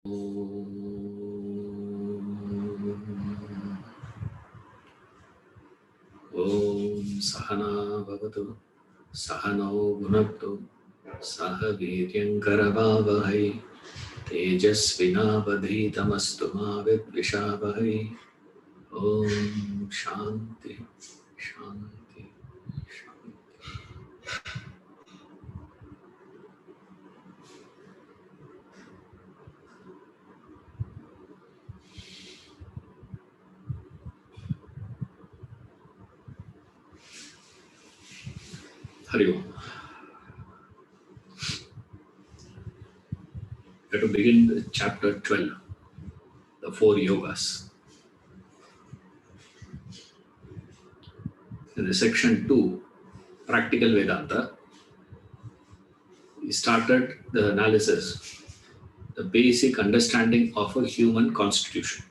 Om Sahana Bhavatu Sahano Bhunaktu Saha Viryankaravavahai Tejasvinavadhitamastu ma Vidvishavahai. Om Shanti Shanti Shanti. Hari Om. We have to begin with chapter 12, the 4 yogas. In the section 2, Practical Vedanta, we started the analysis, the basic understanding of a human constitution.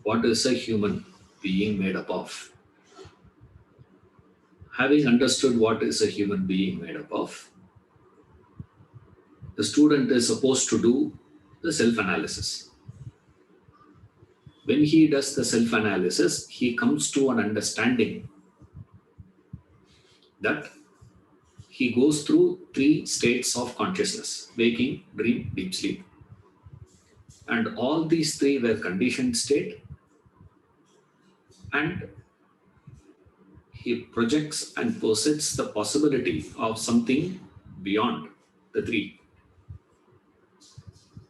What is a human being made up of? Having understood what is a human being made up of, the student is supposed to do the self-analysis. When he does the self-analysis, he comes to an understanding that he goes through 3 states of consciousness: waking, dream, deep sleep. And all these 3 were conditioned state, and he projects and posits the possibility of something beyond the 3.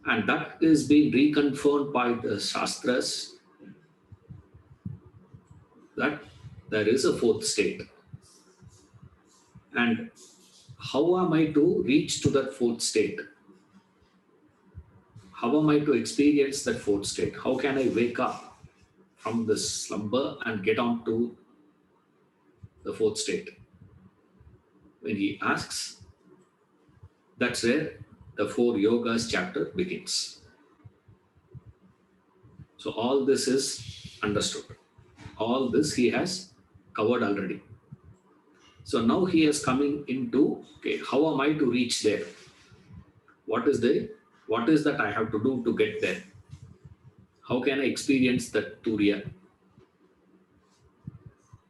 And that is being reconfirmed by the Shastras that there is a 4th state. And how am I to reach to that 4th state? How am I to experience that 4th state? How can I wake up from this slumber and get on to the 4th state? When he asks, that's where the 4 yogas chapter begins. So all this is understood. All this he has covered already. So now he is coming into, okay, how am I to reach there? What is that I have to do to get there? How can I experience that turiya,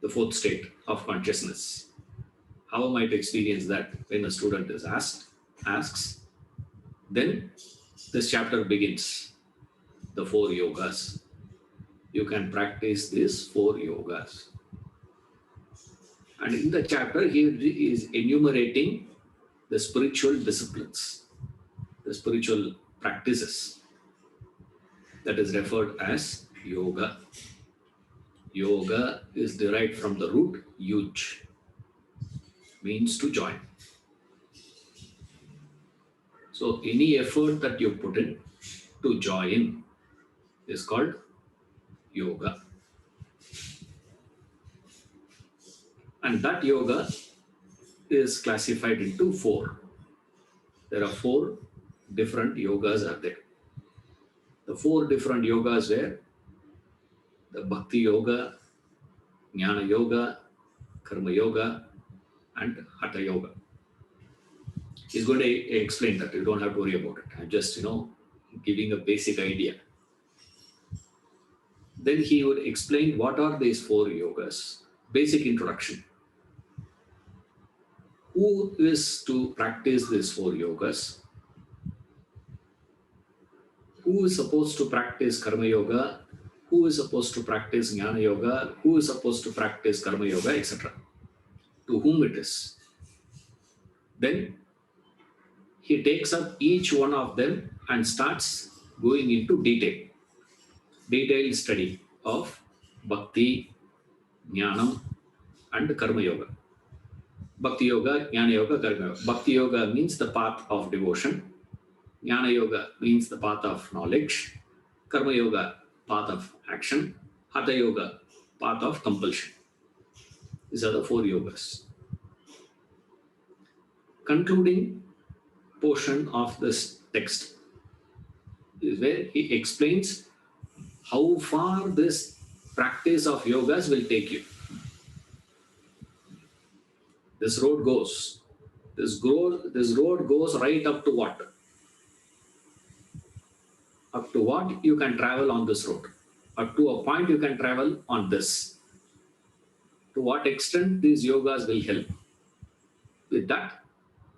the 4th state of consciousness? How am I to experience that? When a student is asks, then this chapter begins, the 4 yogas. You can practice these 4 yogas. And in the chapter, he is enumerating the spiritual disciplines, the spiritual practices that is referred as yoga. Yoga is derived from the root yuj, means to join. So any effort that you put in to join is called yoga. And that yoga is classified into 4. There are 4 different yogas are there. The 4 different yogas were the Bhakti Yoga, Jnana Yoga, Karma Yoga, and Hatha Yoga. He's going to explain that. You don't have to worry about it. I'm just, giving a basic idea. Then he would explain what are these 4 yogas. Basic introduction. Who is to practice these 4 yogas? Who is supposed to practice Karma Yoga? Who is supposed to practice Jnana Yoga? Who is supposed to practice Karma Yoga, etc. To whom it is. Then he takes up each one of them and starts going into detailed study of Bhakti, Jnanam, and Karma Yoga. Bhakti Yoga, Jnana Yoga, Karma Yoga. Bhakti Yoga means the path of devotion. Jnana Yoga means the path of knowledge. Karma Yoga, path of action. Hatha Yoga, path of compulsion. These are the 4 yogas. Concluding portion of this text is where he explains how far this practice of yogas will take you. This road goes. This road goes right up to what? Up to what you can travel on this road. Up to a point you can travel on this. To what extent these yogas will help. With that,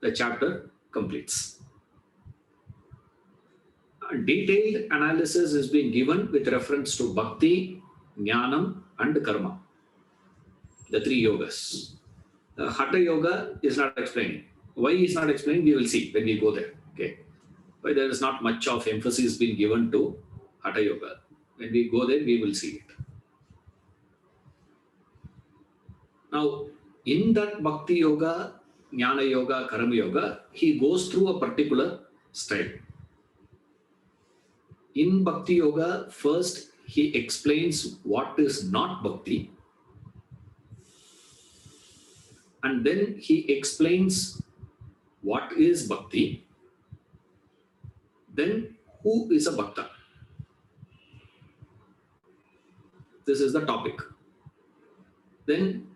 the chapter completes. A detailed analysis is being given with reference to bhakti, jnanam, and karma, the three yogas. The hatha yoga is not explaining. Why he is not explaining, we will see when we go there. Okay. Why there is not much of emphasis being given to hatha yoga. When we go there, we will see it. Now, in that bhakti yoga, jnana yoga, karma yoga, he goes through a particular style. In bhakti yoga, first he explains what is not bhakti, and then he explains what is bhakti, then who is a bhakta. This is the topic. Then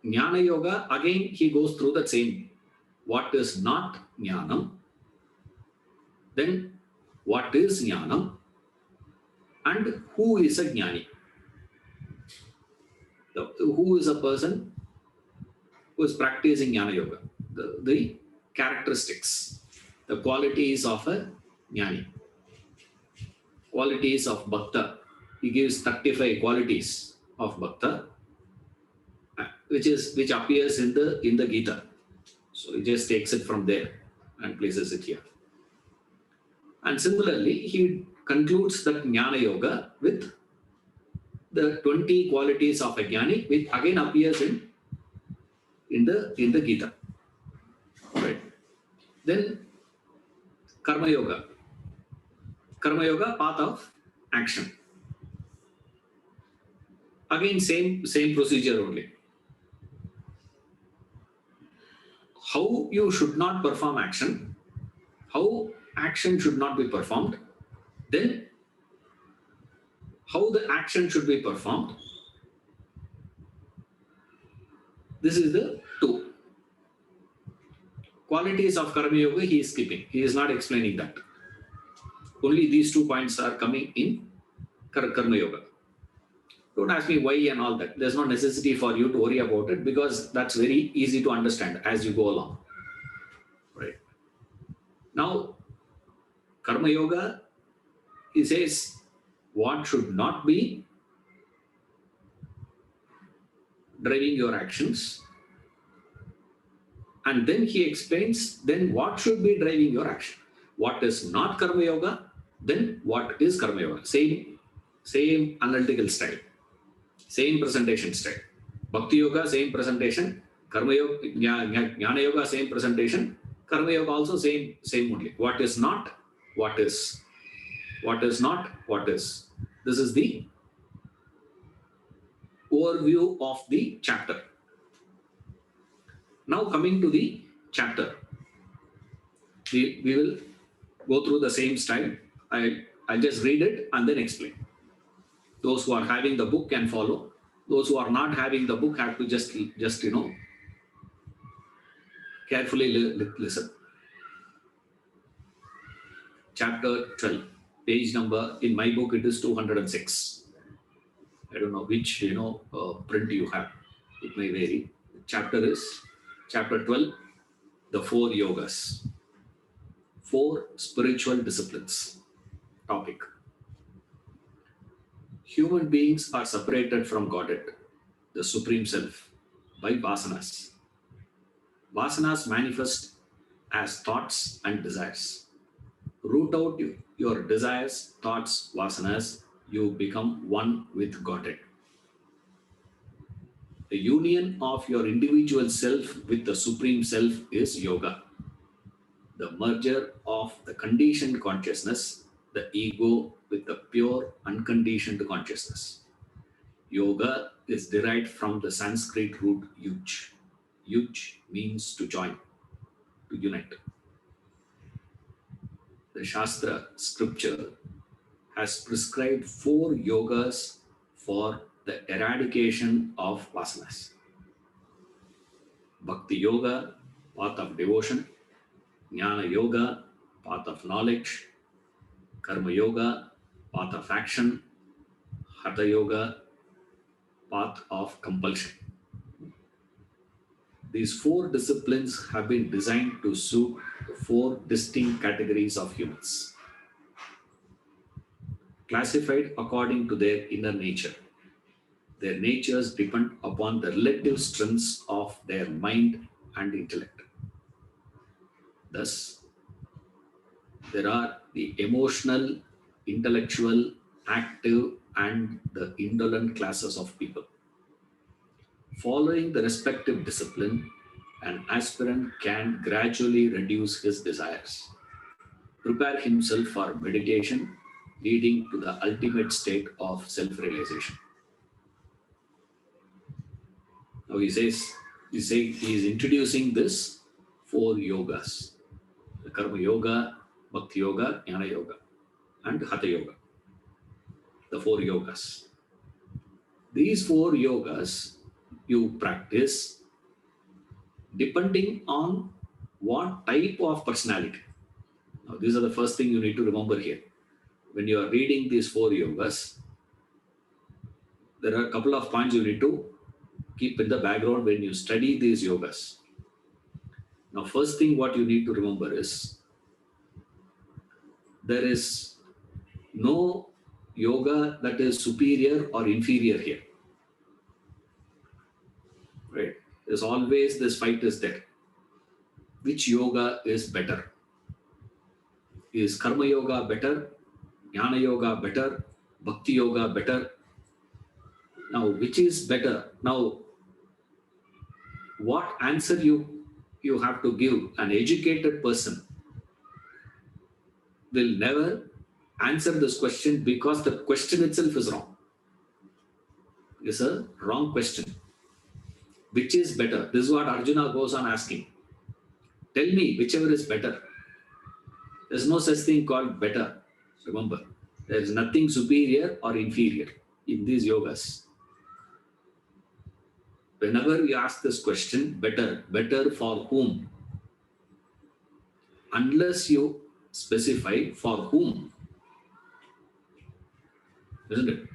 jnana yoga, again he goes through the same. What is not jnanam, then what is jnanam, and who is a jnani. Who is a person who is practicing jnana yoga. The characteristics, the qualities of a jnani, qualities of bhakta. He gives 35 qualities of bhakta, which appears in the Gita. So he just takes it from there and places it here. And similarly, he concludes that jnana yoga with the 20 qualities of a jnani, which again appears in the Gita. Right. Then karma yoga. Karma yoga, path of action. Again, same procedure only. How you should not perform action, how action should not be performed, then how the action should be performed. This is the two. Qualities of karma yoga he is skipping. He is not explaining that. Only these 2 points are coming in karma yoga. Don't ask me why and all that. There's no necessity for you to worry about it because that's very easy to understand as you go along. Right. Now, karma yoga, he says what should not be driving your actions. And then he explains then what should be driving your action. What is not karma yoga, then what is karma yoga. Same analytical style. Same presentation style. Bhakti yoga, same presentation. Karma yoga, jnana yoga, same presentation. Karma yoga also same only. What is not, what is. What is not, what is. This is the overview of the chapter. Now coming to the chapter. We will go through the same style. I'll just read it and then explain. Those who are having the book can follow. Those who are not having the book have to just carefully listen. Chapter 12, page number, in my book it is 206. I don't know which print you have. It may vary. Chapter 12, the 4 yogas. 4 spiritual disciplines. Topic. Human beings are separated from Godhead, the Supreme Self, by vasanas. Vasanas manifest as thoughts and desires. Root out your desires, thoughts, vasanas, you become one with Godhead. The union of your individual self with the Supreme Self is yoga. The merger of the conditioned consciousness, the ego, with the pure unconditioned consciousness. Yoga is derived from the Sanskrit root yuj. Yuj means to join, to unite. The Shastra, scripture, has prescribed 4 yogas for the eradication of vasanas. Bhakti yoga, path of devotion. Jnana yoga, path of knowledge. Karma Yoga, path of action, Hatha Yoga, path of compulsion. These four disciplines have been designed to suit four distinct categories of humans, classified according to their inner nature. Their natures depend upon the relative strengths of their mind and intellect. Thus, there are the emotional, intellectual, active, and the indolent classes of people. Following the respective discipline, an aspirant can gradually reduce his desires, prepare himself for meditation, leading to the ultimate state of self realization. Now he is introducing this four yogas: the Karma Yoga, Bhakti Yoga, Jnana Yoga, and Hatha Yoga. The four yogas. These four yogas you practice depending on what type of personality. Now, these are the first thing you need to remember here. When you are reading these four yogas, there are a couple of points you need to keep in the background when you study these yogas. Now, first thing what you need to remember is there is no yoga that is superior or inferior here. Right? There's always this fight is there. Which yoga is better? Is Karma Yoga better? Jnana Yoga better? Bhakti Yoga better? Now, which is better? Now, what answer you have to give? An educated person will never answer this question because the question itself is wrong. It's a wrong question. Which is better? This is what Arjuna goes on asking. Tell me whichever is better. There's no such thing called better. Remember, there is nothing superior or inferior in these yogas. Whenever you ask this question, better for whom? Unless you specify for whom, isn't it?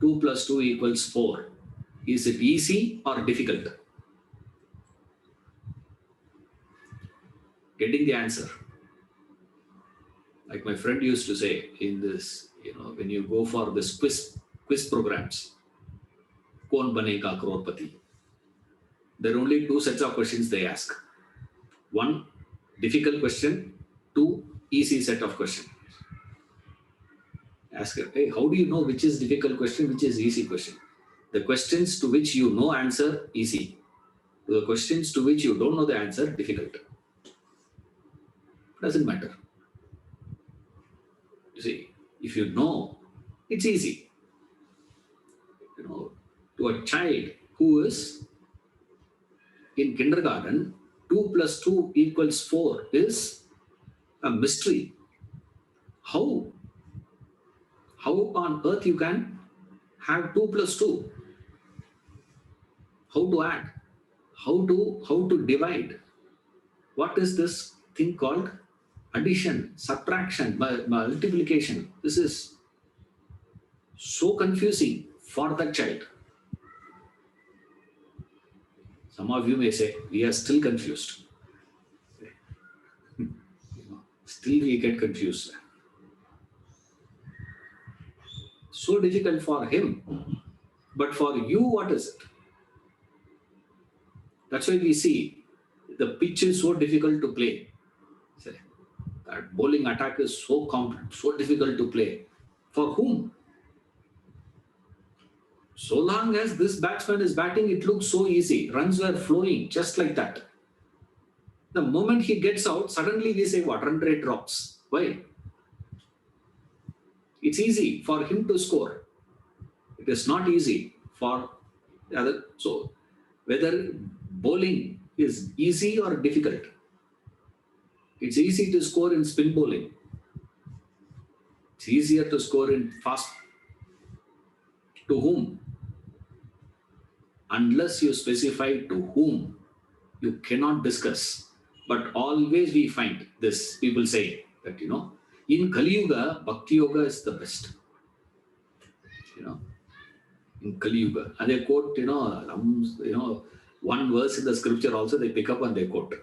2 plus 2 equals 4. Is it easy or difficult? Getting the answer. Like my friend used to say in this, when you go for this quiz programs, Kaun banega crorepati? There are only two sets of questions they ask. One, difficult question. Two, easy set of questions. Ask her, hey, how do you know which is difficult question, which is easy question? The questions to which you know answer, easy. The questions to which you don't know the answer, difficult. Doesn't matter. You see, if you know, it's easy. To a child who is in kindergarten, 2 plus 2 equals 4 is a mystery. How on earth you can have 2 plus 2? How to add? How to divide? What is this thing called addition, subtraction, multiplication? This is so confusing for the child. Some of you may say, we are still confused. Still we get confused. So difficult for him. But for you, what is it? That's why we see the pitch is so difficult to play. That bowling attack is so difficult to play. For whom? So long as this batsman is batting, it looks so easy. Runs were flowing just like that. The moment he gets out, suddenly we say, what? Run rate drops. Why? It's easy for him to score. It is not easy for the other. So, whether bowling is easy or difficult, it's easy to score in spin bowling. It's easier to score in fast. To whom? Unless you specify to whom, you cannot discuss. But always we find this, people say that, In Kali Yuga, Bhakti Yoga is the best. You know, in Kali Yuga. And they quote, one verse in the scripture also they pick up and they quote.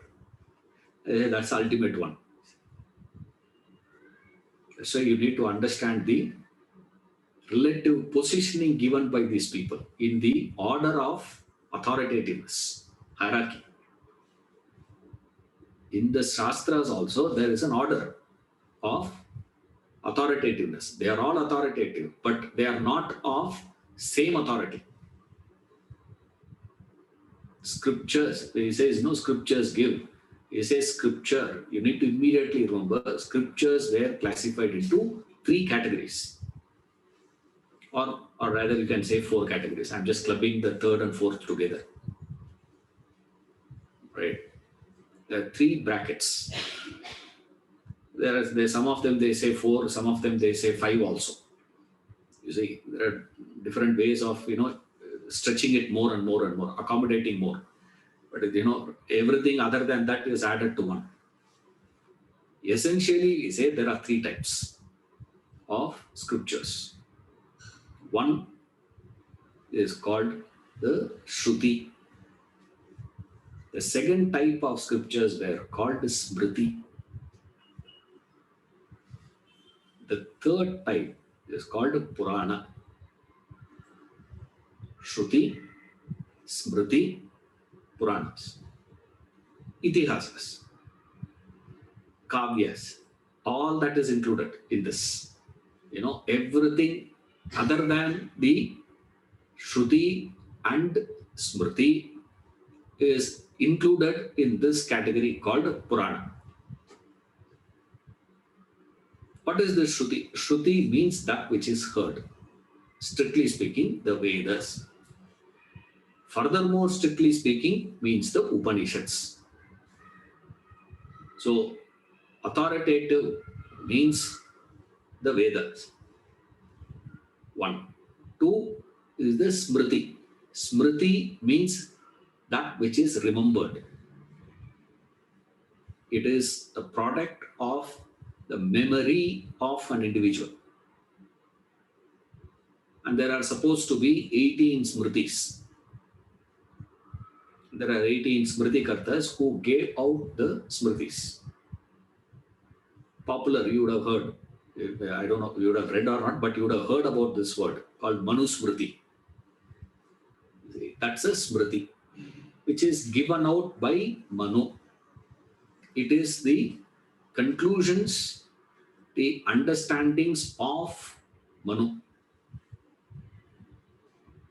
That's the ultimate one. So you need to understand the relative positioning given by these people in the order of authoritativeness, hierarchy. In the Shastras also, there is an order of authoritativeness. They are all authoritative, but they are not of same authority. Scriptures, he says, no, scriptures give. He says scripture, you need to immediately remember, scriptures were classified into 3 categories. Or rather you can say 4 categories. I'm just clubbing the 3rd and 4th together. Right? There are 3 brackets. There's some of them they say 4, some of them they say 5 also. You see, there are different ways of, stretching it more and more and more, accommodating more. But, everything other than that is added to 1. Essentially, we say there are 3 types of scriptures. One is called the Shruti. The second type of scriptures were called Smriti. The third type is called Purana. Shruti, Smriti, Puranas. Itihasas, Kavyas, all that is included in this. Everything other than the Shruti and Smriti is included in this category called Purana. What is the Shruti? Shruti means that which is heard. Strictly speaking, the Vedas. Furthermore, strictly speaking, means the Upanishads. So, authoritative means the Vedas. 1. 2 is the Smriti. Smriti means that which is remembered. It is a product of the memory of an individual. And there are supposed to be 18 Smritis. There are 18 Smriti Kartas who gave out the Smritis. Popular, you would have heard. I don't know if you would have read or not, but you would have heard about this word called Manusmriti. That's a Smriti, which is given out by Manu. It is the conclusions, the understandings of Manu.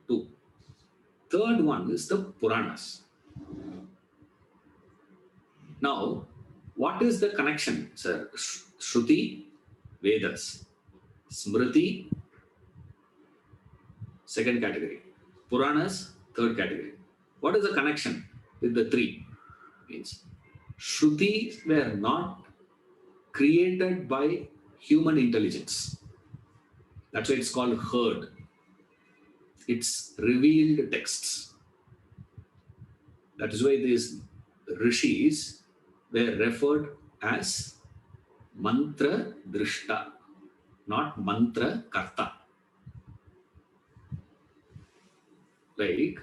2. Third one is the Puranas. Now, what is the connection, sir? Shruti, Vedas. Smriti, second category. Puranas, third category. What is the connection with the 3? Means Shrutis were not created by human intelligence. That's why it's called heard. It's revealed texts. That is why these rishis were referred as mantra drishta, not mantra karta. Like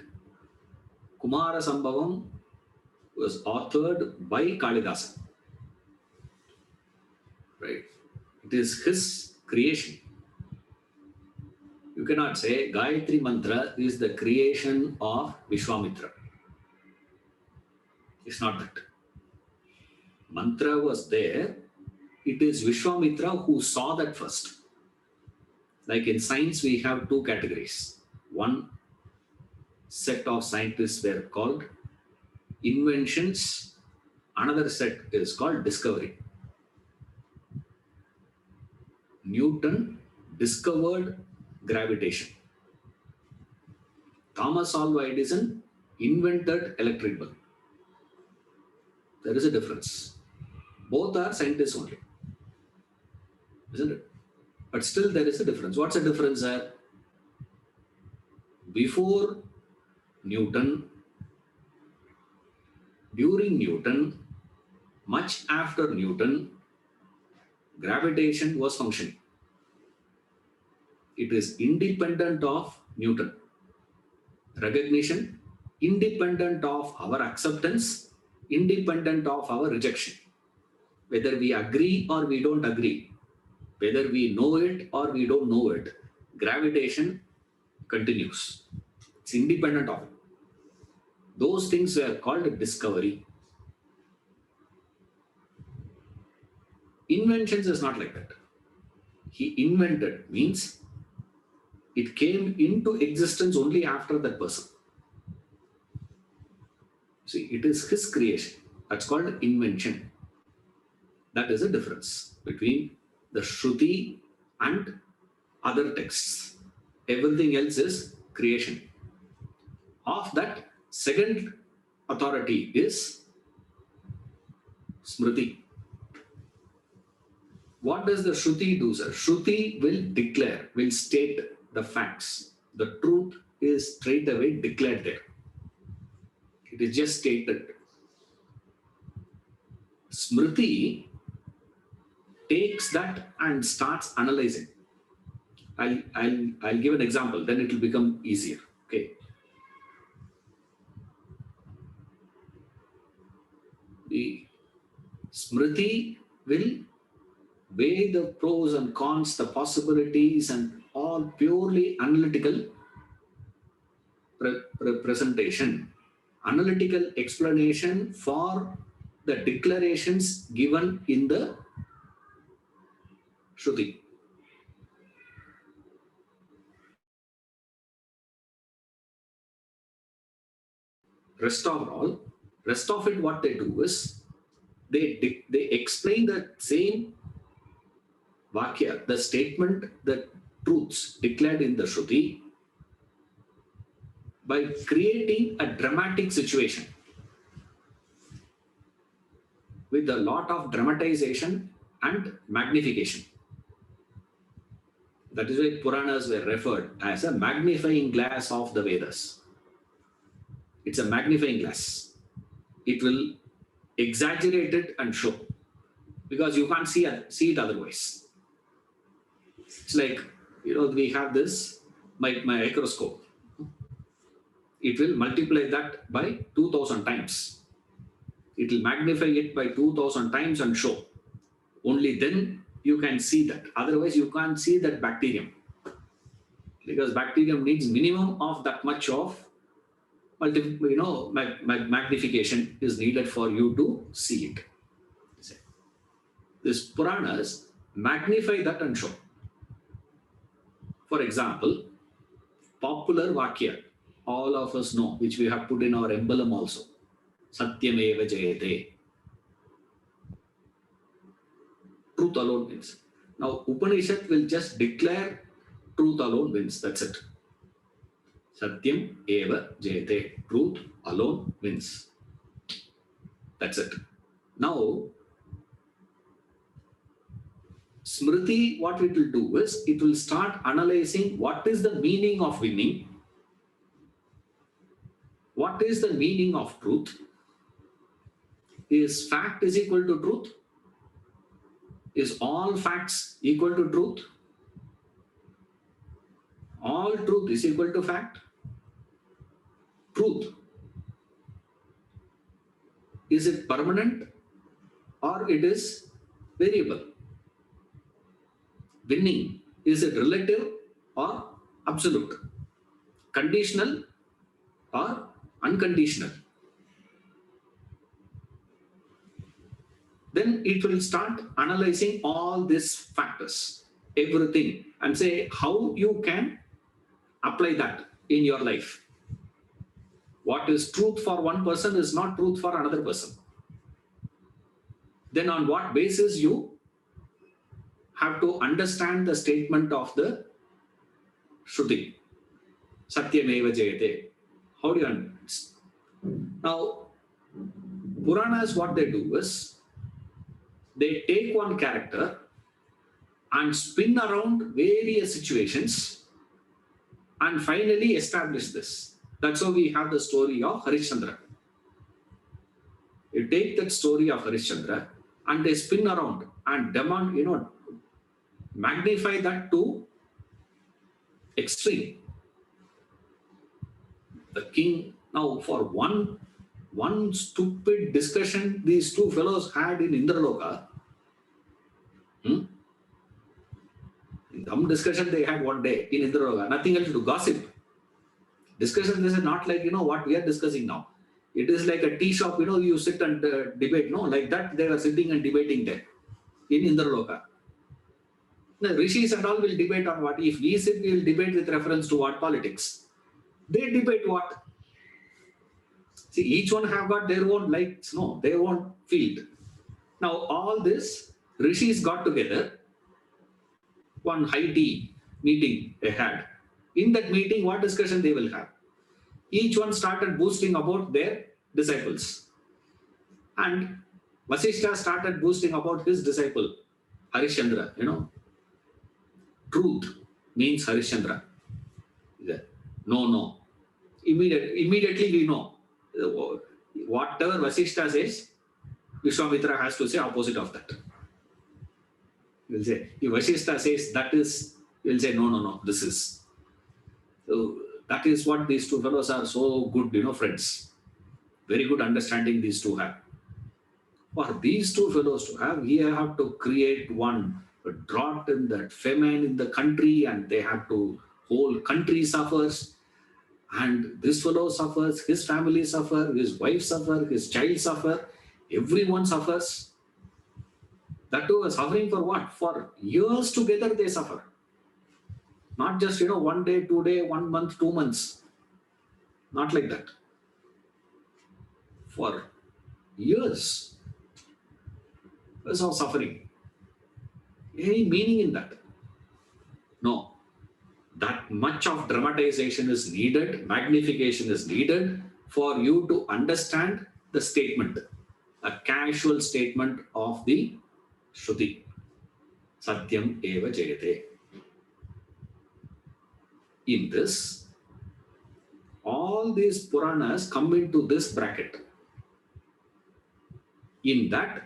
Kumara Sambhavam was authored by Kalidasa. Right? It is his creation. You cannot say Gayatri Mantra is the creation of Vishwamitra. It's not that. Mantra was there. It is Vishwamitra who saw that first. Like in science, we have 2 categories. One set of scientists were called inventions. Another set is called discovery. Newton discovered gravitation. Thomas Alva Edison invented electric bulb. There is a difference. Both are scientists only. Isn't it? But still there is a difference. What's the difference there? Before Newton, during Newton, much after Newton, Gravitation was functioning. It is independent of Newton. Recognition, independent of our acceptance, independent of our rejection. Whether we agree or we don't agree, whether we know it or we don't know it, gravitation continues. It's independent of it. Those things were called discovery. Inventions is not like that. He invented means it came into existence only after that person. See, it is his creation. That's called invention. That is a difference between the Shruti and other texts. Everything else is creation. Of that, second authority is Smriti. What does the Shruti do, sir? Shruti will declare, will state the facts. The truth is straight away declared there. It is just stated. Smriti takes that and starts analyzing. I'll give an example, then it will become easier. Okay. The Smriti will weigh the pros and cons, the possibilities, and all purely analytical presentation, analytical explanation for the declarations given in the Shruti. Rest of it, what they do is they explain the same Vakya, the statement, the truths declared in the Shruti, by creating a dramatic situation with a lot of dramatization and magnification. That is why Puranas were referred as a magnifying glass of the Vedas. It's a magnifying glass. It will exaggerate it and show, because you can't see it otherwise. It's like, we have this microscope. It will multiply that by 2000 times. It will magnify it by 2000 times and show. Only then you can see that. Otherwise, you can't see that bacterium. Because bacterium needs minimum of that much of magnification is needed for you to see it. This Puranas magnify that and show. For example, popular Vakya, all of us know, which we have put in our emblem also. Satyameva Jayate. Truth alone wins. Now, Upanishad will just declare truth alone wins. That's it. Satyam eva jayate. Truth alone wins. That's it. Now, Smriti, what it will do is, it will start analyzing what is the meaning of winning, what is the meaning of truth. Is fact is equal to truth? Is all facts equal to truth? All truth is equal to fact? Truth, is it permanent or it is variable? Winning, is it relative or absolute? Conditional or unconditional? Then it will start analyzing all these factors, everything, and say how you can apply that in your life. What is truth for one person is not truth for another person. Then on what basis you have to understand the statement of the Shruti. Satyameva Jayate. How do you understand? Now, Puranas, what they do is, they take one character and spin around various situations and finally establish this. That's how we have the story of Harishchandra. You take that story of Harishchandra, and they spin around and demand, magnify that to extreme. The king, now for one stupid discussion these two fellows had in Indraloka, some discussion they had one day in Indraloka, nothing else to gossip. Discussion, this is not like, what we are discussing now. It is like a tea shop, you sit and debate, like that they were sitting and debating there in Indraloka. The rishis and all will debate on what. If we sit, we will debate with reference to what? Politics. They debate what? See, each one have got their own likes, their own field. Now, all this, rishis got together, one high tea meeting they had. In that meeting, what discussion they will have? Each one started boasting about their disciples. And Vasishtha started boasting about his disciple, Harishchandra, Truth means Harishchandra. No. Immediately we know. Whatever Vasishtha says, Vishwamitra has to say opposite of that. We'll say, if Vasishtha says that is, we'll say, no, this is. So that is what these two fellows are so good, friends. Very good understanding these two have. For these two fellows to have, we have to create one drought in that famine in the country, and they have to, whole country suffers, and this fellow suffers, his family suffer, his wife suffer, his child suffer, everyone suffers. That too is suffering for what? For years together they suffer. Not just, 1 day, 2 day, 1 month, 2 months. Not like that. For years. There's no suffering. Any meaning in that? No. That much of dramatization is needed, magnification is needed for you to understand the statement, a casual statement of the Shruti. Satyam eva jayate. In this, all these Puranas come into this bracket. In that,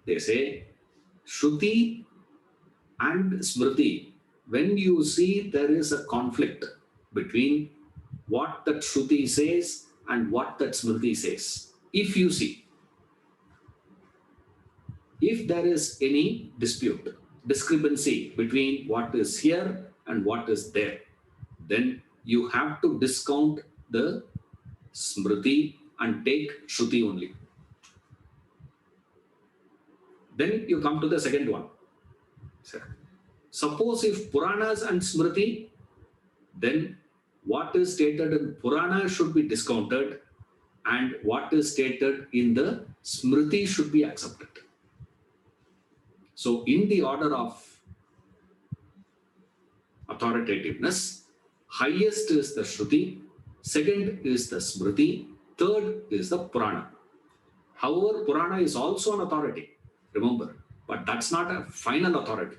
they say, Shruti and Smriti, when you see there is a conflict between what that Shruti says and what that Smriti says, if you see, if there is any dispute, discrepancy between what is here and what is there, then you have to discount the Smriti and take Shruti only. Then you come to the second one. Suppose if Puranas and Smriti, then what is stated in Purana should be discounted and what is stated in the Smriti should be accepted. So in the order of authoritativeness, highest is the Shruti, second is the Smriti, third is the Purana. However, Purana is also an authority, remember, but that's not a final authority.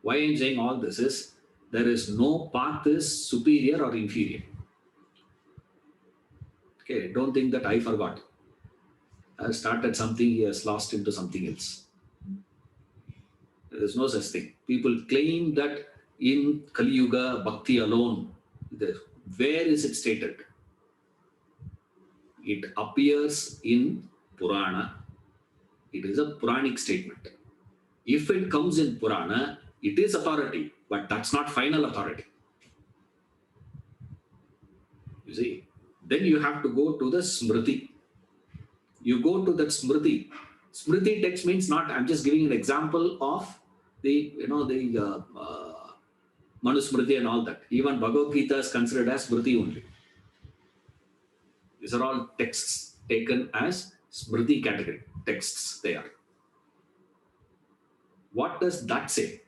Why I'm saying all this is, there is no path is superior or inferior. Okay, don't think that I forgot. I started something, he has lost into something else. There is no such thing. People claim that in Kali Yuga, Bhakti alone, where is it stated? It appears in Purana. It is a Puranic statement. If it comes in Purana, it is authority, but that's not final authority. You see, then you have to go to the Smriti. You go to that Smriti. Smriti text means not, I'm just giving an example of the, Manusmriti and all that. Even Bhagavad Gita is considered as Smriti only. These are all texts taken as Smriti category texts they are. What does that say?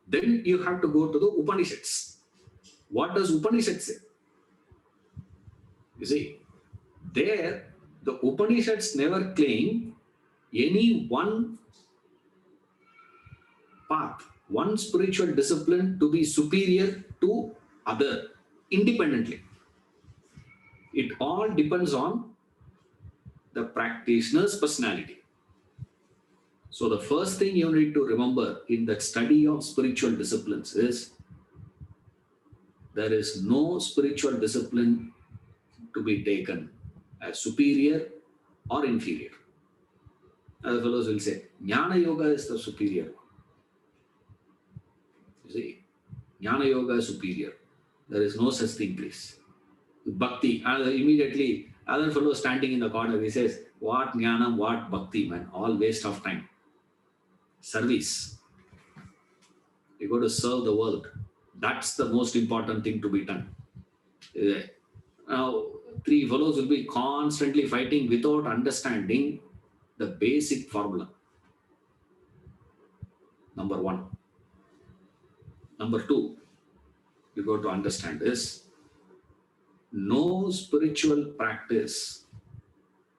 Then you have to go to the Upanishads. What does Upanishad say? You see, there the Upanishads never claim any one path, one spiritual discipline to be superior to other independently. It all depends on the practitioner's personality. So the first thing you need to remember in the study of spiritual disciplines is there is no spiritual discipline to be taken as superior or inferior. Other fellows will say, Jnana Yoga is the superior one. You see, Jnana Yoga is superior. There is no such thing, please. Bhakti, immediately, other fellow standing in the corner, he says, what Jnana, what Bhakti, man, all waste of time. Service. You got to serve the world. That's the most important thing to be done. Now, three fellows will be constantly fighting without understanding the basic formula. Number one. Number two, you got to understand this. No spiritual practice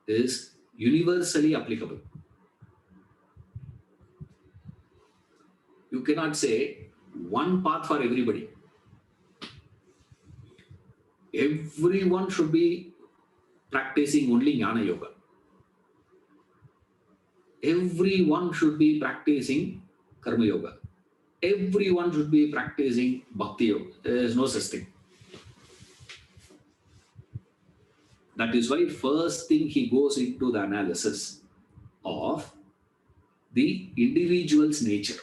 is universally applicable. You cannot say one path for everybody. Everyone should be practicing only Jnana Yoga. Everyone should be practicing Karma Yoga. Everyone should be practicing Bhakti Yoga. There is no such thing. That is why first thing he goes into the analysis of the individual's nature.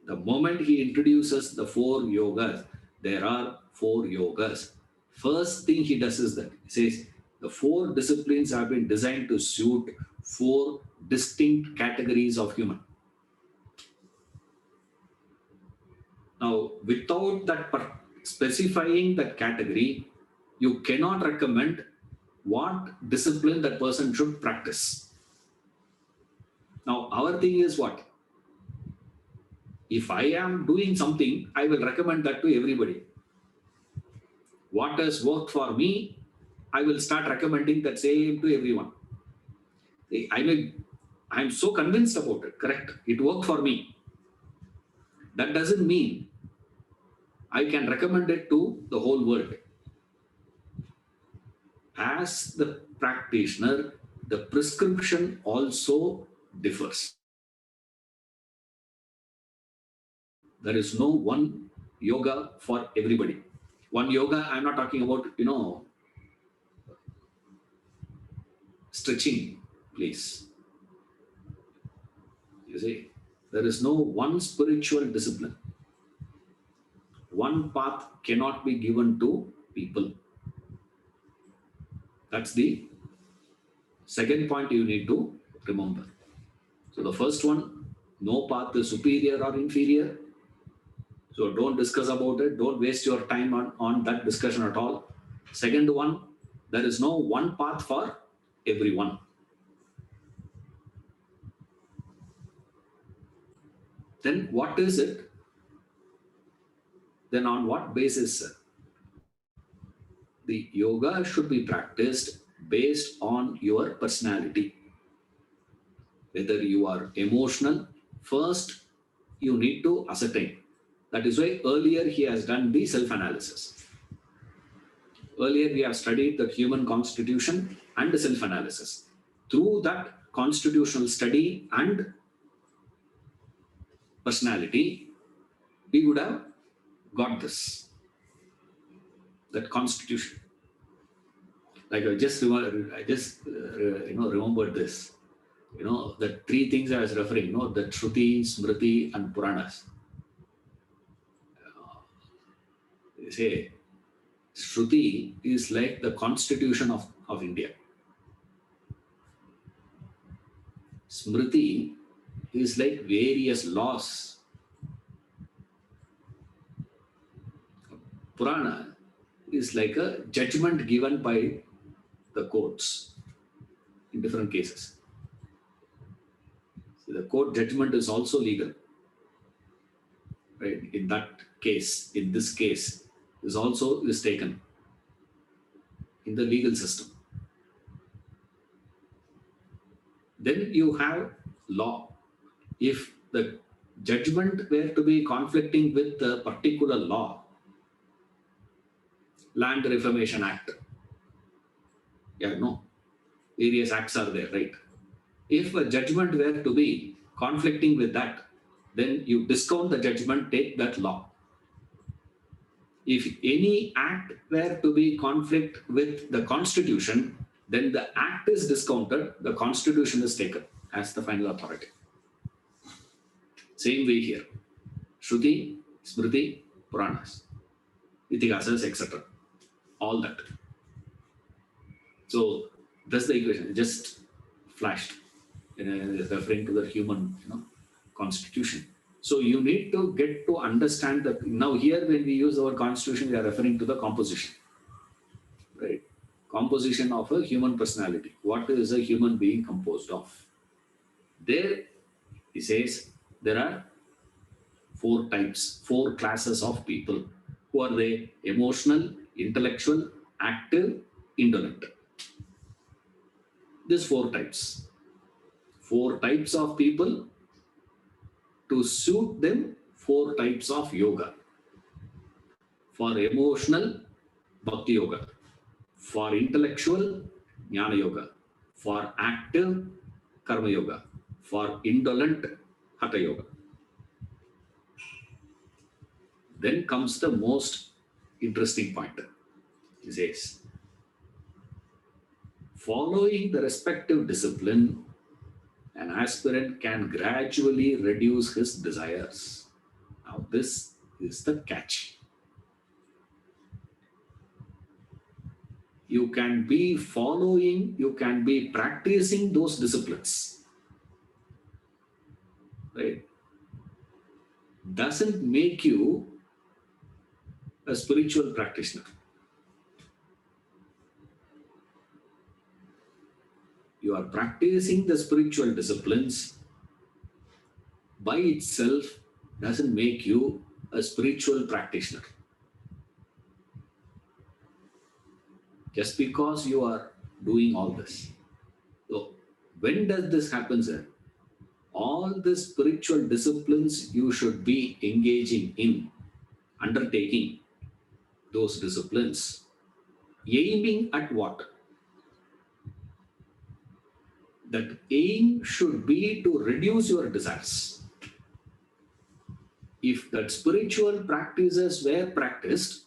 The moment he introduces the four yogas, there are four yogas. First thing he does is that he says the four disciplines have been designed to suit four distinct categories of human. Now, without that specifying that category, you cannot recommend what discipline that person should practice. Now, our thing is what? If I am doing something, I will recommend that to everybody. What has worked for me, I will start recommending that same to everyone. I'm so convinced about it, correct? It worked for me. That doesn't mean I can recommend it to the whole world. As the practitioner, the prescription also differs. There is no one yoga for everybody. One yoga, I'm not talking about, stretching, please. You see, there is no one spiritual discipline. One path cannot be given to people. That's the second point you need to remember. So the first one, no path is superior or inferior. So don't discuss about it. Don't waste your time on that discussion at all. Second one, there is no one path for everyone. Then what is it? Then on what basis? The yoga should be practiced based on your personality. Whether you are emotional, first you need to ascertain. That is why earlier he has done the self-analysis. Earlier we have studied the human constitution and the self-analysis. Through that constitutional study and personality, we would have got this, that constitution. Like I just remembered this. The three things I was referring, the Shruti, Smriti, and Puranas. They say Shruti is like the constitution of India. Smriti is like various laws. Purana is like a judgment given by the courts in different cases. So the court judgment is also legal. Right? In that case, in this case, is taken in the legal system. Then you have law. If the judgment were to be conflicting with the particular law, Land Reformation Act. Various acts are there, right? If a judgment were to be conflicting with that, then you discount the judgment, take that law. If any act were to be conflict with the constitution, then the act is discounted, the constitution is taken as the final authority. Same way here. Shruti, Smriti, Puranas, Itihasas, etc. All that. So that's the equation. It just flashed, referring to the human, constitution. So you need to get to understand that now here when we use our constitution, we are referring to the composition, right? Composition of a human personality. What is a human being composed of? There, he says, there are four types, four classes of people. Who are they? Emotional, intellectual, active, indolent. These four types. Four types of people. To suit them, four types of yoga. For emotional, bhakti yoga. For intellectual, jnana yoga. For active, karma yoga. For indolent, hatha yoga. Then comes the most interesting point. He says, following the respective discipline, an aspirant can gradually reduce his desires. Now, this is the catch. You can be following, you can be practicing those disciplines, right? Doesn't make you a spiritual practitioner. You are practicing the spiritual disciplines by itself doesn't make you a spiritual practitioner. Just because you are doing all this. So, when does this happen, sir? All the spiritual disciplines you should be engaging in, undertaking those disciplines, aiming at what? That aim should be to reduce your desires. If that spiritual practices were practiced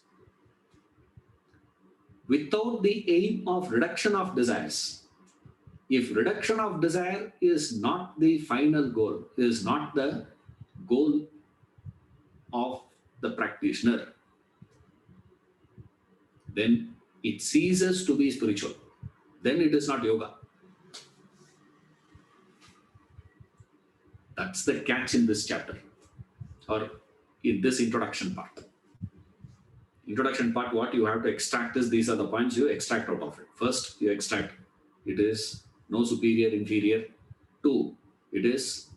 without the aim of reduction of desires, if reduction of desire is not the final goal, is not the goal of the practitioner, then it ceases to be spiritual. Then it is not yoga. That's the catch in this chapter, or in this introduction part. Introduction part, what you have to extract is, these are the points you extract out of it. First, you extract, it is no superior, inferior. Two, there's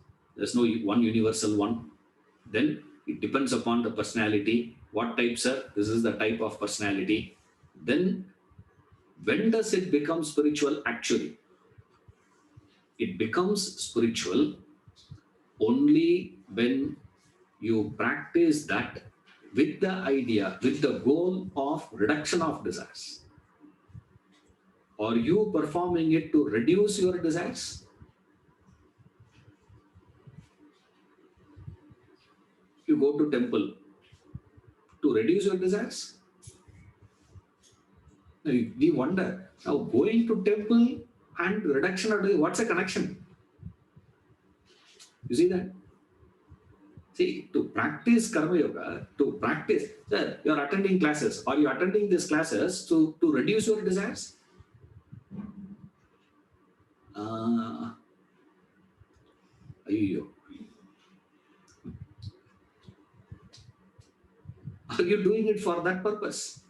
no one universal one. Then it depends upon the personality. What types are, this is the type of personality. Then when does it become spiritual actually? It becomes spiritual only when you practice that with the idea, with the goal of reduction of desires. Are you performing it to reduce your desires? You go to temple to reduce your desires? Now, we wonder, now going to temple and reduction of desires, what's the connection? You see that? See, to practice karma yoga, to practice, sir, you are attending classes. Are you attending these classes to reduce your desires? Ayyo. Are you doing it for that purpose?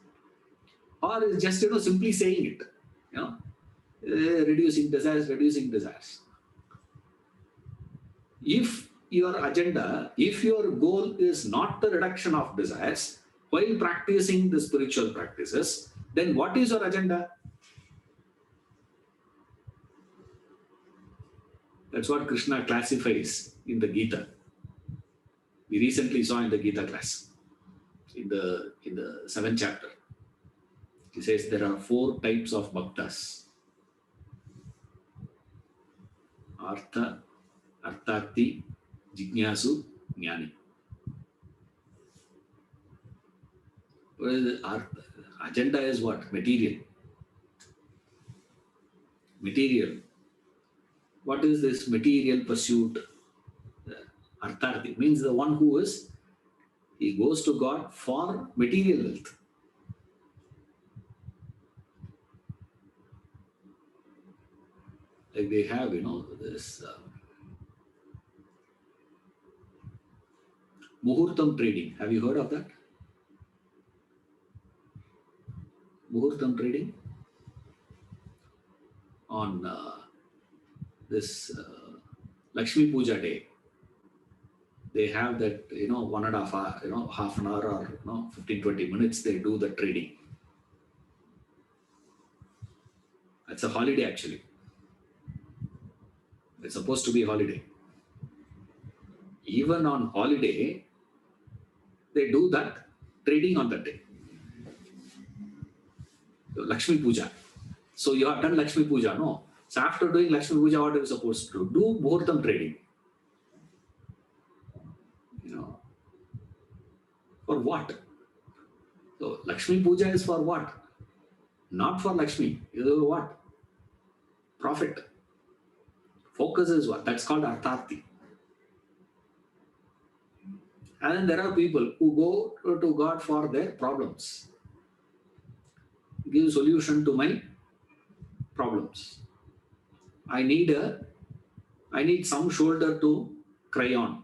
Or is just, simply saying it? Reducing desires, reducing desires. If your agenda, if your goal is not the reduction of desires while practicing the spiritual practices, then what is your agenda? That's what Krishna classifies in the Gita. We recently saw in the Gita class, in the 7th chapter. He says there are 4 types of bhaktas. Artha, Arthati, Jignasu, Jnani. Our agenda is what? Material. Material. What is this material pursuit? Artharthi means the one who is, he goes to God for material wealth. Like they have, this Muhurtam trading. Have you heard of that? Muhurtam trading? On this Lakshmi Puja day, they have that, 1.5 hour, half an hour or 15-20 minutes, they do the trading. It's a holiday actually. It's supposed to be a holiday. Even on holiday, they do that trading on that day. So, Lakshmi Puja. So you have done Lakshmi Puja, no? So after doing Lakshmi Puja, what are you supposed to do? Do Muhurtam trading. For what? So Lakshmi Puja is for what? Not for Lakshmi. Is for what? Profit. Focus is what? That's called Artharthi. And then there are people who go to God for their problems. Give solution to my problems. I need some shoulder to cry on.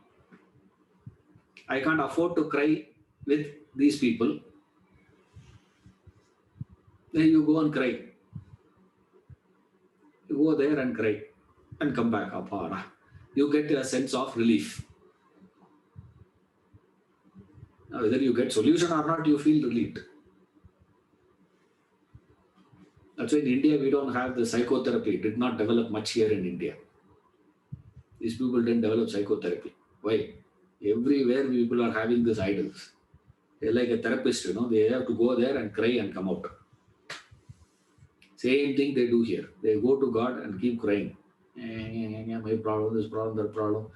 I can't afford to cry with these people. Then you go and cry. You go there and cry and come back. You get a sense of relief. Now, whether you get solution or not, you feel relieved. That's why in India we don't have the psychotherapy. It did not develop much here in India. These people didn't develop psychotherapy. Why? Everywhere people are having these idols. They're like a therapist, they have to go there and cry and come out. Same thing they do here. They go to God and keep crying. My problem, this problem, that problem.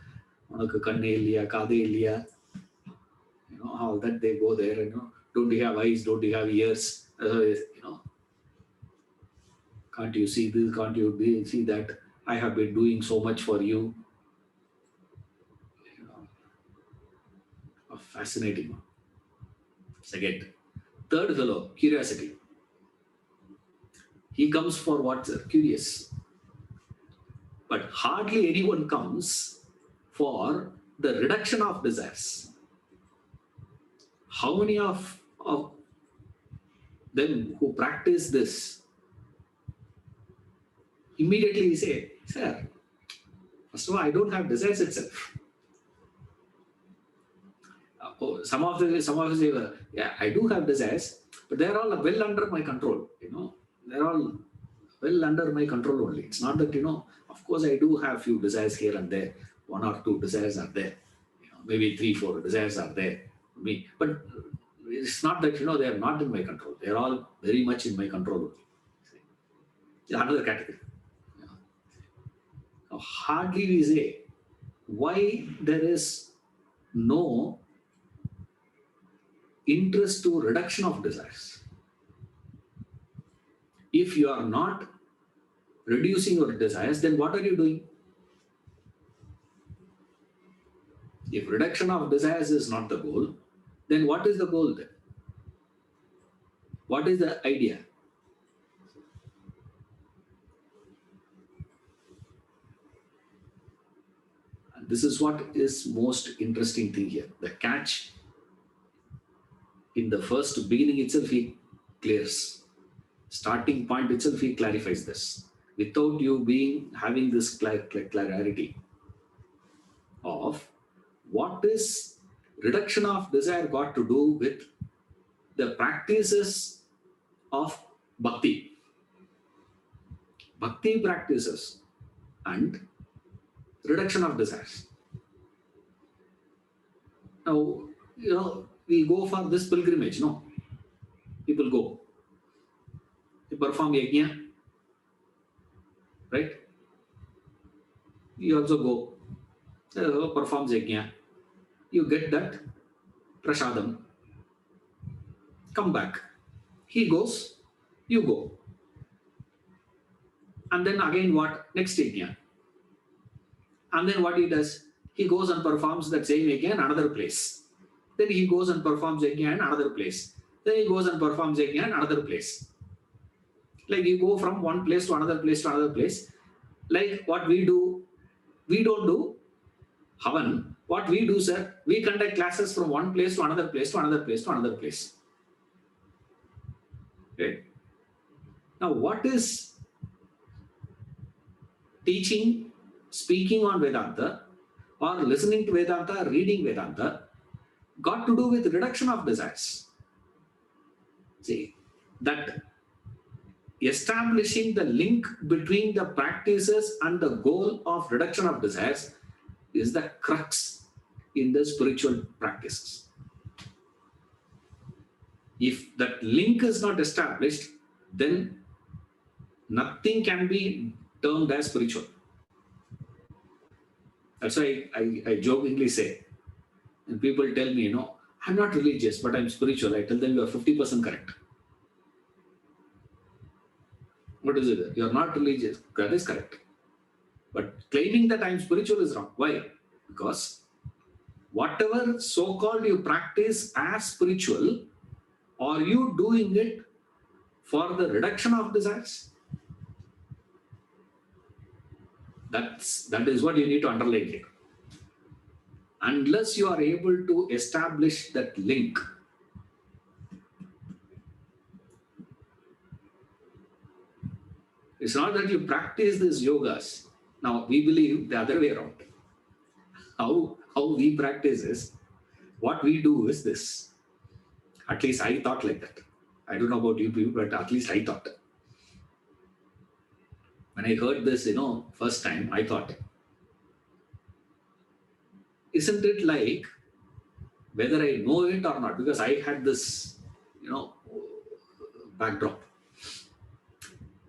How that they go there, don't you have eyes, don't you have ears? Can't you see this? Can't you see that? I have been doing so much for you. Fascinating. Second. Third fellow, curiosity. He comes for what? Curious. But hardly anyone comes for the reduction of desires. How many of them who practice this immediately say, sir, first of all, I don't have desires itself. Some of them say, yeah, I do have desires, but they're all well under my control. They're all well under my control only. It's not that, of course I do have few desires here and there. 1 or 2 desires are there. Maybe 3-4 desires are there. But it's not that, they are not in my control. They're all very much in my control only. Another category. Now, hardly we say why there is no interest to reduction of desires. If you are not reducing your desires, then what are you doing? If reduction of desires is not the goal, then what is the goal then? What is the idea? And this is what is most interesting thing here. The catch in the first beginning itself, he clears. Starting point itself, he clarifies this. Without you having this clarity of what is reduction of desire got to do with the practices of bhakti. Bhakti practices and reduction of desires. Now, we go for this pilgrimage, no? People go. They perform yajna, right? You also go, perform yajna. You get that prasadam. Come back. He goes, you go. And then again what? Next yajna. And then what he does? He goes and performs that same yajna in another place. Then he goes and performs yajna in another place. Then he goes and performs yajna in another place. Like you go from one place to another place to another place. Like what we do, we don't do Havan. What we do, sir, we conduct classes from one place to another place to another place to another place. Okay. Now, what is teaching, speaking on Vedanta, or listening to Vedanta, reading Vedanta, got to do with reduction of desires? See, that establishing the link between the practices and the goal of reduction of desires is the crux in the spiritual practices. If that link is not established, then nothing can be termed as spiritual. That's why I jokingly say, and people tell me, I'm not religious, but I'm spiritual. I tell them you are 50% correct. What is it? You're not religious. That is correct. But claiming that I'm spiritual is wrong. Why? Because whatever so-called you practice as spiritual, are you doing it for the reduction of desires? That is what you need to underline here. Unless you are able to establish that link, it's not that you practice these yogas. Now, we believe the other way around. How we practice is, what we do is this. At least I thought like that. I don't know about you people, but at least I thought. When I heard this, first time, I thought, isn't it like whether I know it or not? Because I had this, backdrop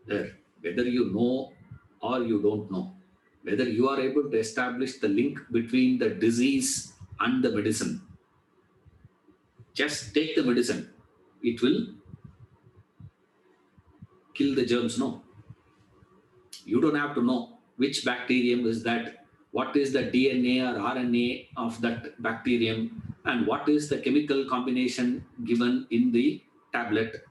there. Whether you know or you don't know, whether you are able to establish the link between the disease and the medicine, just take the medicine. It will kill the germs. No. You don't have to know which bacterium is that, what is the DNA or RNA of that bacterium, and what is the chemical combination given in the tablet.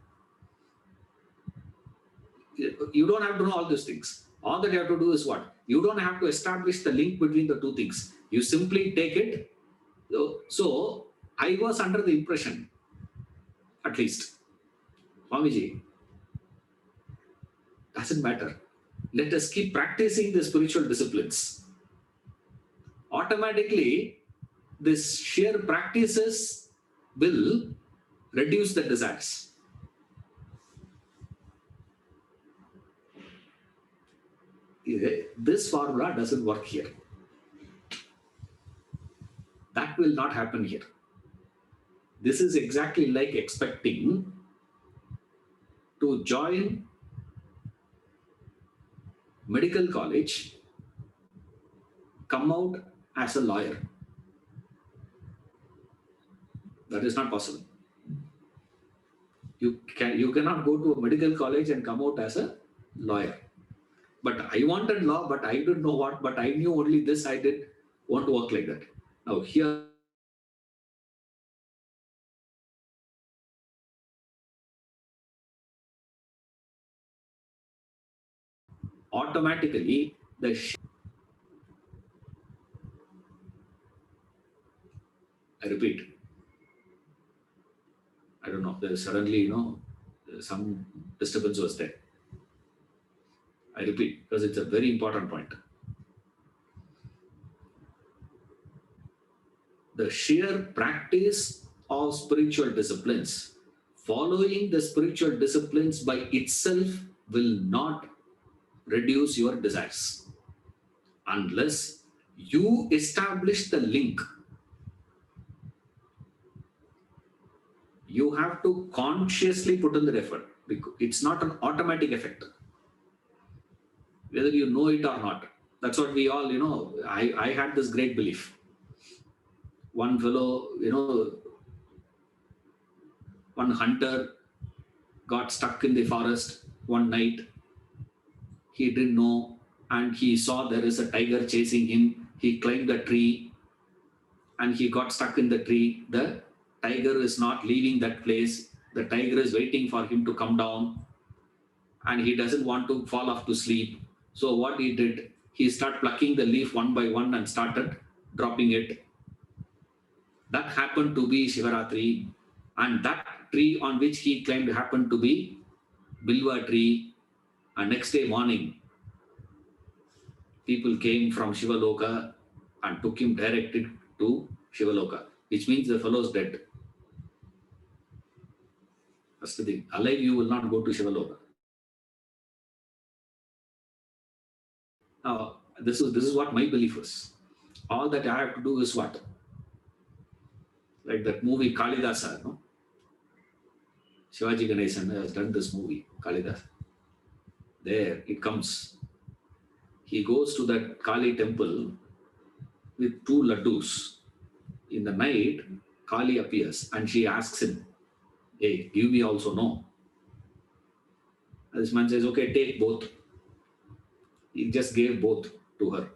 You don't have to know all these things. All that you have to do is what? You don't have to establish the link between the two things. You simply take it. So I was under the impression, at least, Swamiji, doesn't matter. Let us keep practicing the spiritual disciplines. Automatically, this sheer practices will reduce the desires. This formula doesn't work here. That will not happen here. This is exactly like expecting to join medical college, come out as a lawyer. That is not possible. You cannot go to a medical college and come out as a lawyer. But I wanted law, but I didn't know what, but I knew only this. I did want to work like that. Now here, automatically I repeat, I don't know, there's suddenly, some disturbance was there. I repeat, because it's a very important point. The sheer practice of spiritual disciplines, following the spiritual disciplines by itself will not reduce your desires unless you establish the link. You have to consciously put in the effort, because it's not an automatic effect, whether you know it or not. That's what we all, I had this great belief. One fellow, one hunter got stuck in the forest one night. He didn't know, and he saw there is a tiger chasing him. He climbed the tree and he got stuck in the tree. The tiger is not leaving that place. The tiger is waiting for him to come down, and he doesn't want to fall off to sleep. So what he did, he started plucking the leaf one by one and started dropping it. That happened to be Shivaratri, and that tree on which he climbed happened to be Bilva tree. And next day morning, people came from Shivaloka and took him directed to Shivaloka, which means the fellow's dead. That's the thing. Alive, you will not go to Shivaloka. Now, this is what my belief is. All that I have to do is what? Like that movie Kalidasa, no? Shivaji Ganesan has done this movie, Kalidasa. There it comes. He goes to that Kali temple with 2 laddus. In the night, Kali appears and she asks him, hey, give me also, no. And this man says, okay, take both. He just gave both to her.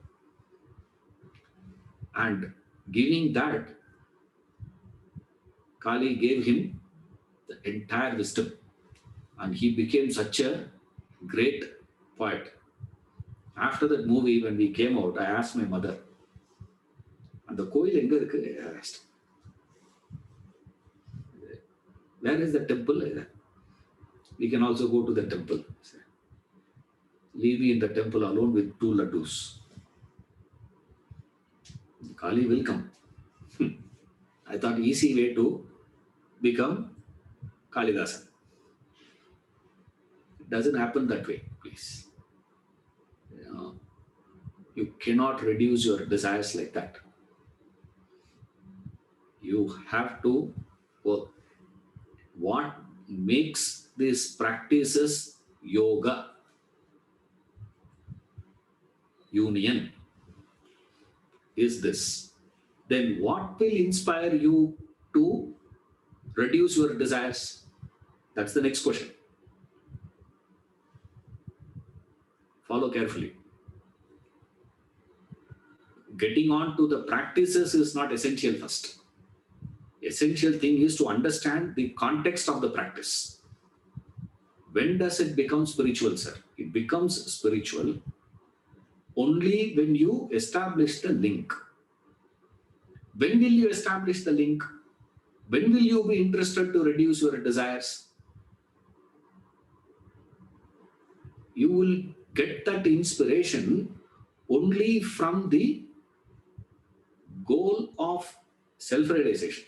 And giving that, Kali gave him the entire wisdom. And he became such a great poet. After that movie, when we came out, I asked my mother, and the koil enga irukku? I asked, where is the temple? We can also go to the temple. Leave me in the temple alone with 2 laddus. Kali will come. I thought easy way to become Kalidasan. It doesn't happen that way, please. You cannot reduce your desires like that. You have to work. What makes these practices yoga? Union is this. Then what will inspire you to reduce your desires? That's the next question. Follow carefully. Getting on to the practices is not essential first. Essential thing is to understand the context of the practice. When does it become spiritual, sir? It becomes spiritual only when you establish the link. When will you establish the link? When will you be interested to reduce your desires? You will get that inspiration only from the goal of self-realization.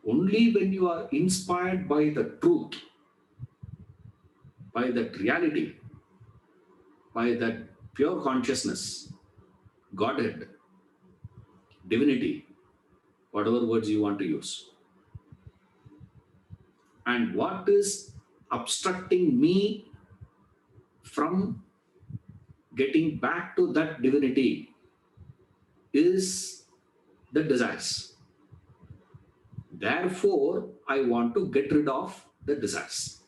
Only when you are inspired by the truth, by that reality, by that pure consciousness, Godhead, divinity, whatever words you want to use. And what is obstructing me from getting back to that divinity is the desires. Therefore, I want to get rid of the desires.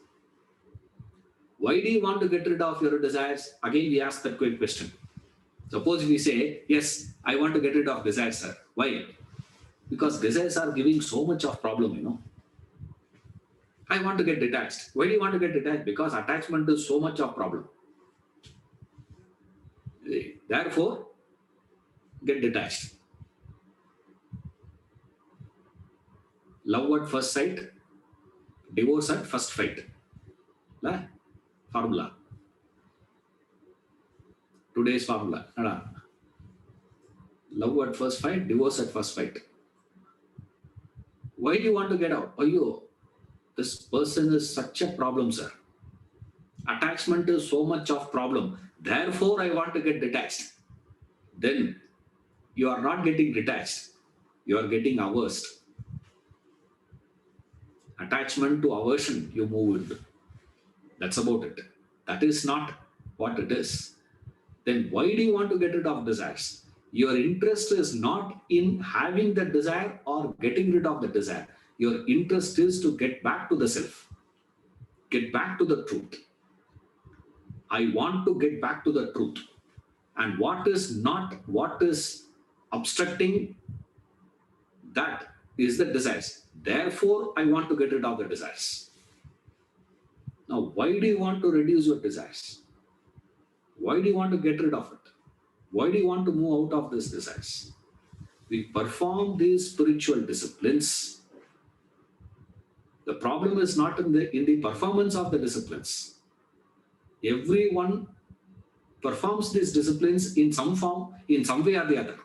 Why do you want to get rid of your desires? Again, we ask that quick question. Suppose we say, yes, I want to get rid of desires, sir. Why? Because desires are giving so much of problem, I want to get detached. Why do you want to get detached? Because attachment is so much of problem. Therefore, get detached. Love at first sight, divorce at first fight. La? Formula. Today's formula. Love at first fight, divorce at first fight. Why do you want to get out? This person is such a problem, sir. Attachment is so much of problem. Therefore, I want to get detached. Then you are not getting detached. You are getting averse. Attachment to aversion, you move into. That's about it. That is not what it is. then why do you want to get rid of desires? Your interest is not in having the desire or getting rid of the desire. Your interest is to get back to the self, get back to the truth. I want to get back to the truth. And what is obstructing that is the desires. Therefore, I want to get rid of the desires. Now, why do you want to reduce your desires? Why do you want to get rid of it? Why do you want to move out of these desires? We perform these spiritual disciplines. The problem is not in the performance of the disciplines. Everyone performs these disciplines in some form, in some way or the other.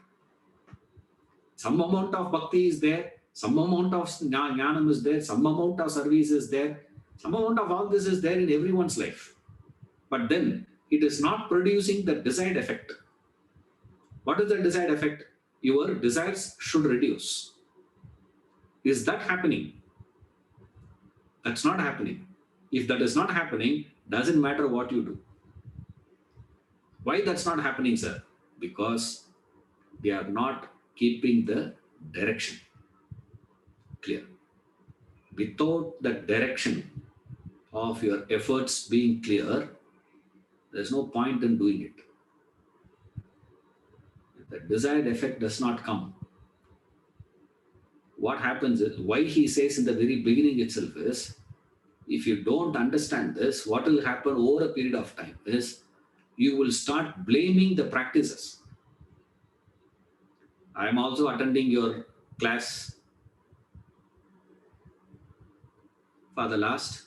Some amount of bhakti is there, some amount of jnanam is there, some amount of service is there, some amount of all this is there in everyone's life. But then it is not producing the desired effect. What is the desired effect? Your desires should reduce. Is that happening? That's not happening. If that is not happening, doesn't matter what you do. Why that's not happening, sir? Because they are not keeping the direction clear. Without the direction of your efforts being clear, there's no point in doing it. If the desired effect does not come, what happens is, why he says in the very beginning itself is, if you don't understand this, what will happen over a period of time is, you will start blaming the practices. I am also attending your class for the last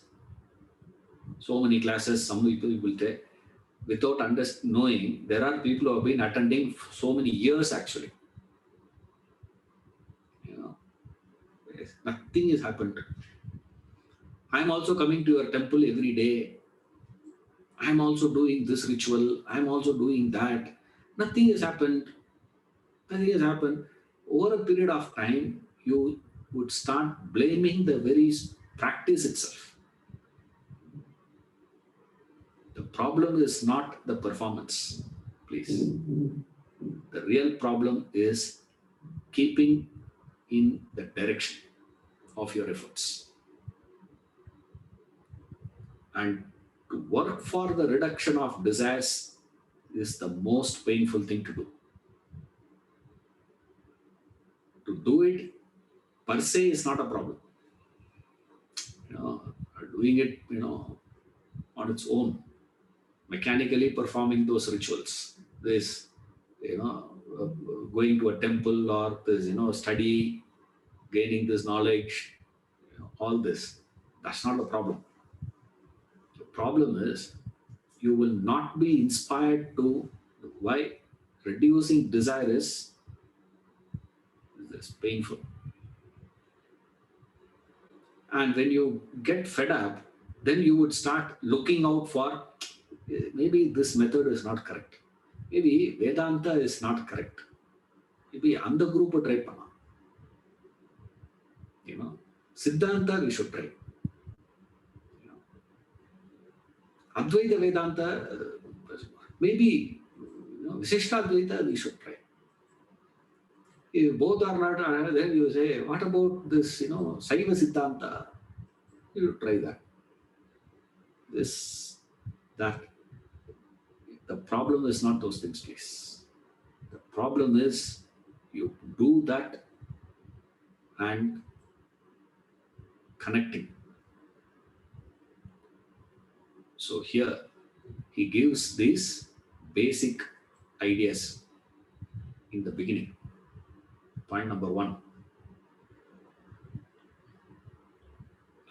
so many classes. Some people will take without knowing. There are people who have been attending so many years actually. Nothing has happened. I am also coming to your temple every day. I am also doing this ritual. I am also doing that. Nothing has happened. Nothing has happened. Over a period of time, you would start blaming the very practice itself. The problem is not the performance, please. The real problem is keeping in the direction of your efforts. And to work for the reduction of desires is the most painful thing to do. To do it per se is not a problem. Doing it, on its own, mechanically performing those rituals, this, going to a temple or this, study, gaining this knowledge, all this, that's not the problem. The problem is you will not be inspired to why reducing desire is painful. And when you get fed up, then you would start looking out for, maybe this method is not correct. Maybe Vedanta is not correct. Maybe அந்த group try பண்ணலாம். Siddhanta we should try. Advaita Vedanta, maybe Vishishtadvaita we should try. If both are not, then you say, what about this, Saiva Siddhanta? You try that. That. The problem is not those things, please. The problem is you do that and connecting. So here he gives these basic ideas in the beginning. Point number 1.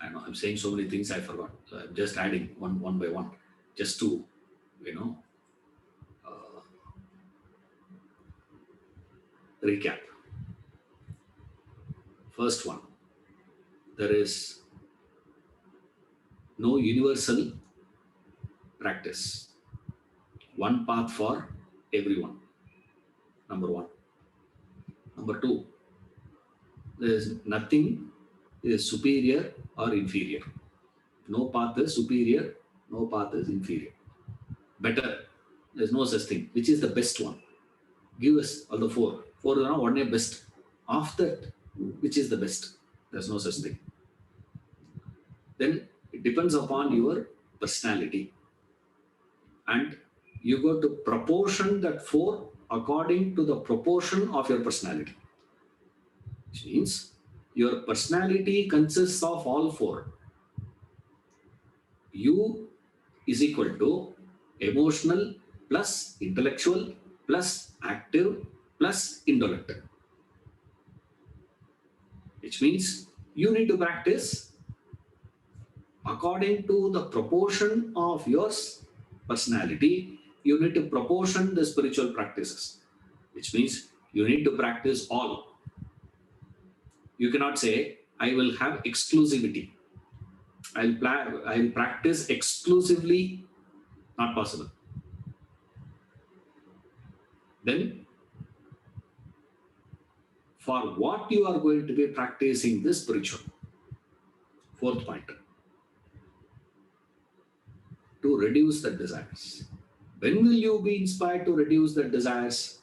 I know I'm saying so many things I forgot. So I'm just adding one by one, just to, recap. First one, there is no universal practice. One path for everyone. Number 1. Number 2, there is nothing is superior or inferior. No path is superior, no path is inferior. Better, There's no such thing. Which is the best one? Give us all the four. Four is not one best. Of that, which is the best? There's no such thing. Then it depends upon your personality. And you go to proportion that four according to the proportion of your personality. Which means your personality consists of all four. You is equal to emotional plus intellectual plus active plus indolent. Which means you need to practice according to the proportion of your personality. You need to proportion the spiritual practices. Which means you need to practice all. You cannot say, I will have exclusivity. I'll practice exclusively. Not possible. Then, for what you are going to be practicing this spiritual, fourth point, to reduce the desires. When will you be inspired to reduce the desires?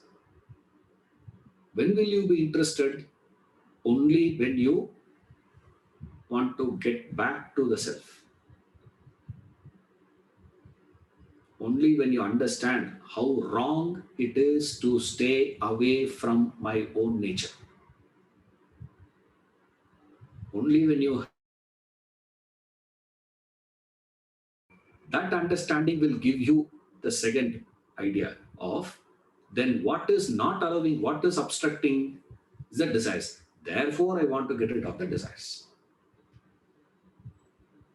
When will you be interested? Only when you want to get back to the self. Only when you understand how wrong it is to stay away from my own nature. Only when you that understanding will give you the second idea of then what is not allowing, what is obstructing is the desires. Therefore, I want to get rid of the desires.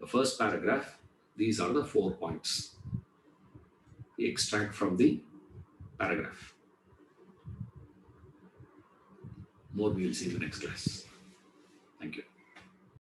The first paragraph, these are the 4 points we extract from the paragraph. More we will see in the next class. Thank you.